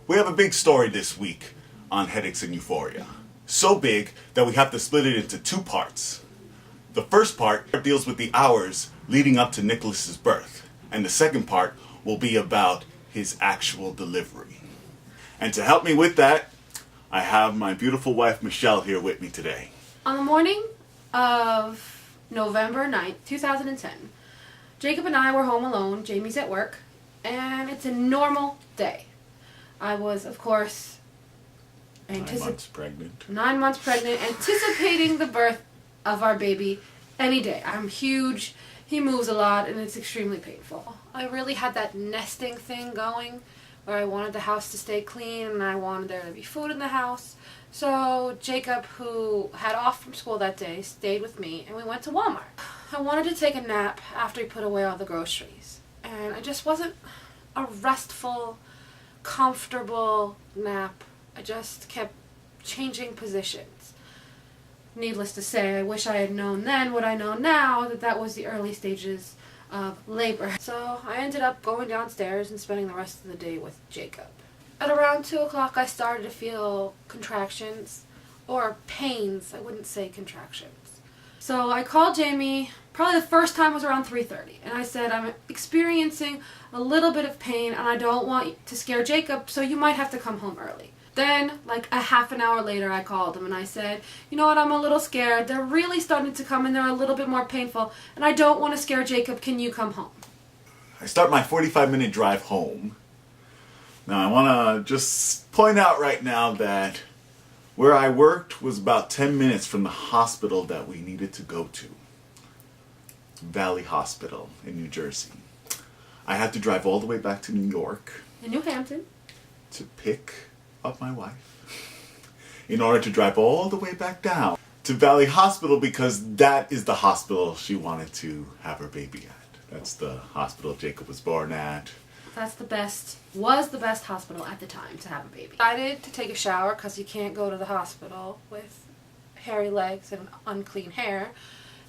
We have a big story this week on Headaches and Euphoria. So big that we have to split it into two parts. The first part deals with the hours leading up to Nicholas's birth, and the second part will be about his actual delivery. And to help me with that, I have my beautiful wife Michelle here with me today. On the morning of November 9th, 2010, Jacob and I were home alone. Jamie's at work, and it's a normal day. I was, of course, 9 months pregnant. 9 months pregnant, anticipating the birth of our baby any day. I'm huge, he moves a lot, and it's extremely painful. I really had that nesting thing going where I wanted the house to stay clean and I wanted there to be food in the house. So Jacob, who had off from school that day, stayed with me and we went to Walmart. I wanted to take a nap after he put away all the groceries, and I just wasn't a restful, comfortable nap. I just kept changing positions. Needless to say, I wish I had known then what I know now, that was the early stages of labor. So I ended up going downstairs and spending the rest of the day with Jacob. At around 2 o'clock I started to feel contractions, or pains, I wouldn't say contractions. So I called Jamie, probably the first time was around 3:30, and I said, I'm experiencing a little bit of pain and I don't want to scare Jacob, so you might have to come home early. Then, like a half an hour later, I called him and I said, you know what, I'm a little scared. They're really starting to come and they're a little bit more painful and I don't want to scare Jacob. Can you come home? I start my 45-minute drive home. Now I want to just point out right now that where I worked was about 10 minutes from the hospital that we needed to go to. Valley Hospital in New Jersey. I had to drive all the way back to New York. In New Hampton. To pick up my wife. In order to drive all the way back down to Valley Hospital, because that is the hospital she wanted to have her baby at. That's the hospital Jacob was born at. That's was the best hospital at the time to have a baby. I decided to take a shower because you can't go to the hospital with hairy legs and unclean hair.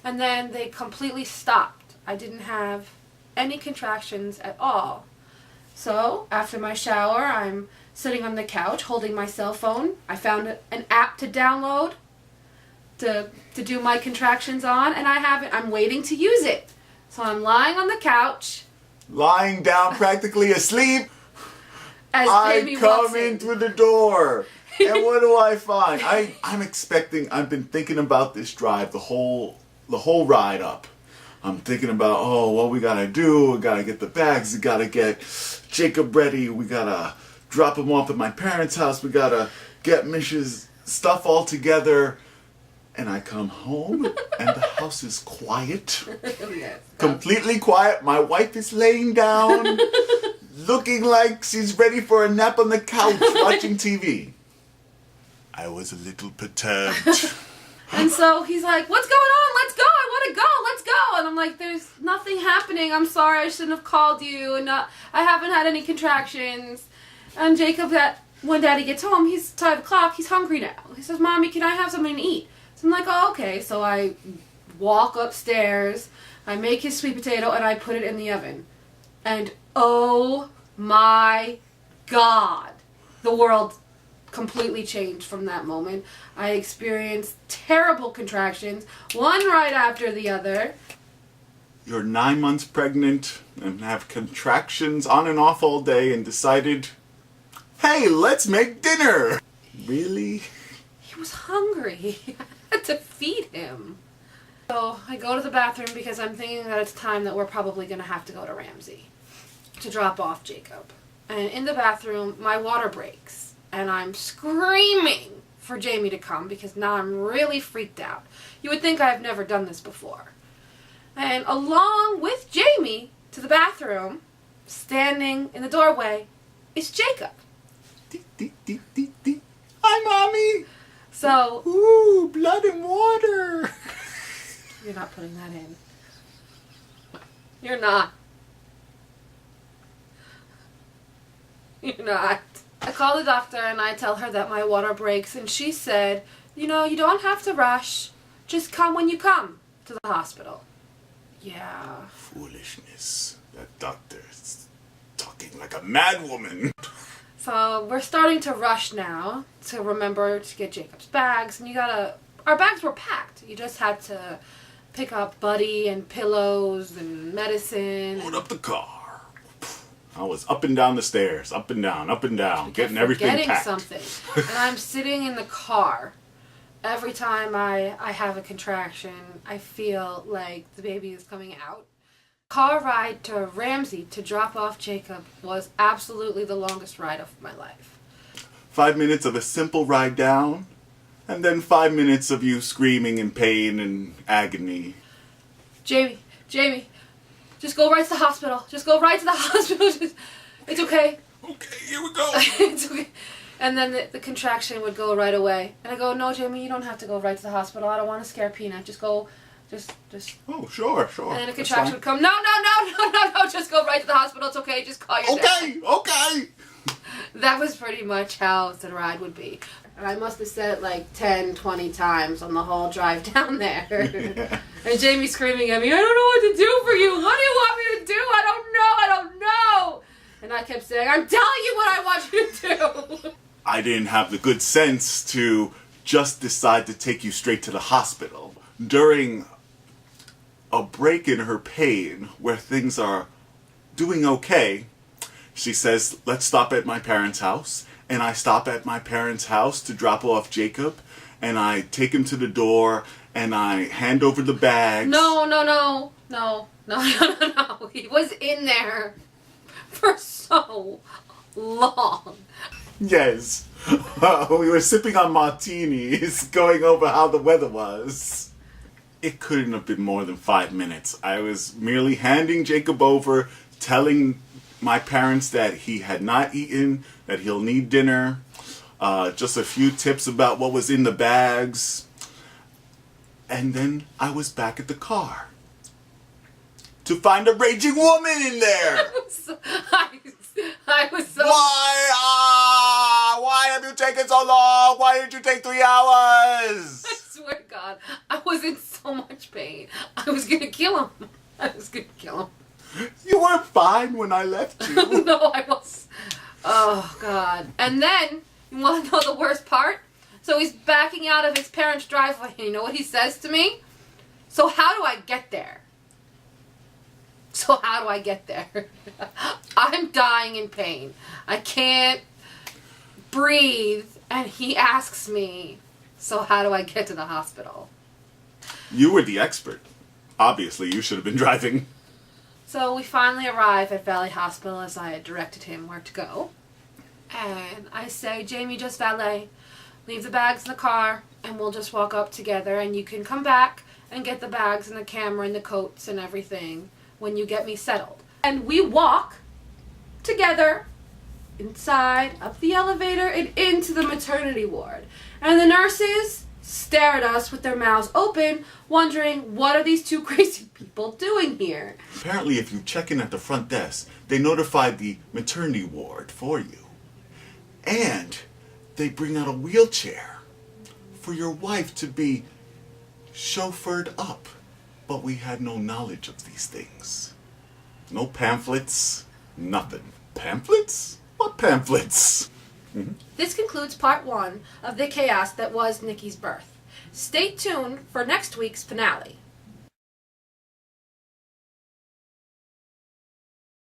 And then they completely stopped. I didn't have any contractions at all. So after my shower, I'm sitting on the couch holding my cell phone. I found an app to download to do my contractions on, and I'm waiting to use it. So I'm lying on the couch, lying down, practically asleep. As Jamie I come walks in through the door, and what do I find? I've been thinking about this drive the whole ride up. I'm thinking about, what we gotta do. We gotta get the bags. We gotta get Jacob ready. We gotta drop him off at my parents' house. We gotta get Mish's stuff all together. And I come home, and the house is quiet. Yes. Completely quiet. My wife is laying down, looking like she's ready for a nap on the couch, watching TV. I was a little perturbed. And so he's like, what's going on? Let's go. I want to go. Let's go. And I'm like, there's nothing happening. I'm sorry. I shouldn't have called you. And I haven't had any contractions. And Jacob, when Daddy gets home, he's 5 o'clock. He's hungry now. He says, Mommy, can I have something to eat? So I'm like, oh, okay. So I walk upstairs. I make his sweet potato and I put it in the oven. And oh my God, the world completely changed from that moment. I experienced terrible contractions, one right after the other. You're 9 months pregnant and have contractions on and off all day and decided, hey, let's make dinner. Really? He was hungry. I had to feed him. So I go to the bathroom because I'm thinking that it's time that we're probably going to have to go to Ramsey to drop off Jacob. And in the bathroom, my water breaks. And I'm screaming for Jamie to come because now I'm really freaked out. You would think I've never done this before. And along with Jamie to the bathroom, standing in the doorway, is Jacob. Hi, Mommy. So, ooh, blood and water. You're not putting that in. You're not. You're not. I call the doctor and I tell her that my water breaks, and she said, you know, you don't have to rush. Just come when you come to the hospital. Yeah. Foolishness. That doctor is talking like a mad woman. So we're starting to rush now to remember to get Jacob's bags. And our bags were packed. You just had to pick up Buddy and pillows and medicine. Load up the car. I was up and down the stairs, up and down, getting everything packed. Something. And I'm sitting in the car. Every time I have a contraction, I feel like the baby is coming out. Car ride to Ramsey to drop off Jacob was absolutely the longest ride of my life. 5 minutes of a simple ride down, and then 5 minutes of you screaming in pain and agony. Jamie, just go right to the hospital. Just go right to the hospital. It's okay. Okay, here we go. It's okay. And then the contraction would go right away. And I go, no, Jamie, you don't have to go right to the hospital. I don't want to scare Peanut. Just go, just. Oh, sure. And then the contraction would come, no, just go right to the hospital. It's okay, just call your dad. Okay. That was pretty much how the ride would be. And I must have said it like 10, 20 times on the whole drive down there. And Jamie's screaming at me, I don't know what to do for you. What do you want me to do? I don't know. And I kept saying, I'm telling you what I want you to do. I didn't have the good sense to just decide to take you straight to the hospital. During a break in her pain, where things are doing okay, she says, let's stop at my parents' house. And I stop at my parents' house to drop off Jacob. And I take him to the door and I hand over the bags. No. He was in there for so long. Yes. We were sipping on martinis, going over how the weather was. It couldn't have been more than 5 minutes. I was merely handing Jacob over, telling my parents that he had not eaten, that he'll need dinner, just a few tips about what was in the bags. And then I was back at the car to find a raging woman in there. I was so... Why have you taken so long? Why did you take 3 hours? I swear to God, I was in so much pain. I was going to kill him. You were fine when I left you. No, I was. Oh, God. And then, you want to know the worst part? So he's backing out of his parents' driveway, and you know what he says to me? So how do I get there? I'm dying in pain. I can't breathe. And he asks me, so how do I get to the hospital? You were the expert. Obviously, you should have been driving. So we finally arrive at Valley Hospital as I had directed him where to go. And I say, Jamie, just valet. Leave the bags in the car and we'll just walk up together and you can come back and get the bags and the camera and the coats and everything when you get me settled. And we walk together inside, up the elevator, and into the maternity ward. And the nurses stare at us with their mouths open, wondering, what are these two crazy people doing here? Apparently, if you check in at the front desk, they notify the maternity ward for you. And they bring out a wheelchair for your wife to be chauffeured up. But we had no knowledge of these things. No pamphlets, nothing. Pamphlets? What pamphlets? Mm-hmm. This concludes part 1 of the chaos that was Nikki's birth. Stay tuned for next week's finale.